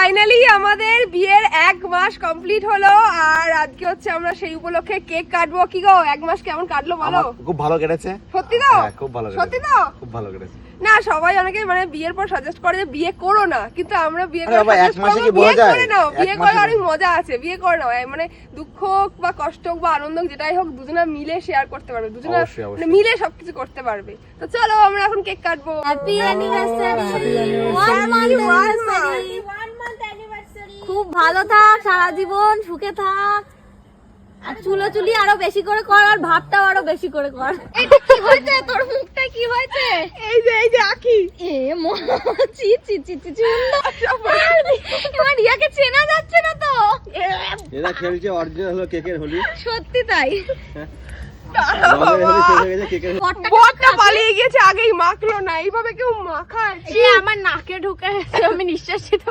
Finally আমাদের বিয়ের 1 মাস complete হলো আর আজকে হচ্ছে আমরা সেই উপলক্ষে কেক কাটবো। কি গো 1 মাস কেমন কাটলো বলো? খুব ভালো কেটেছে। সত্যি তো? হ্যাঁ খুব ভালো কেটেছে। সত্যি তো? খুব ভালো কেটেছে। না সবাই অনেকে মানে বিয়ের পর সাজেস্ট করে যে বিয়ে করো না, কিন্তু আমরা বিয়ে করে বাবা 1 মাসে কি বোঝা যায়? বিয়ে করে অনেক মজা আছে, বিয়ে করে নাও মানে দুঃখ হোক বা কষ্ট হোক বা আনন্দ হোক যেটাই হোক দুজনা মিলে শেয়ার করতে পারবে, দুজনা মানে মিলে সবকিছু করতে পারবে। তো চলো আমরা এখন কেক কাটবো। Happy anniversary, 1 month anniversary. খুব ভালো থাক, সারা জীবন সুখে থাক, আর চুলোচুলি আরো বেশি করে কর, আর ভাতটাও আরো বেশি করে কর। এটা কি হয়েছে তোর মুখটা, কি হয়েছে? এই যে আকি এ চি চি চি চি চি এবার রিয়াকে চেনা যাচ্ছে না তো। এরা খেলছে অরিজিনাল হলো কেকের হোলি। সত্যি তাই। রঙের হোলি শেষ হয়ে গেছে, কেকের বরটা পালিয়ে গিয়েছে, আগেই মাখলো না, এইভাবে কেউ মাখায়? আমার নাকে ঢুকে, আমি নিঃশ্বাস নিতে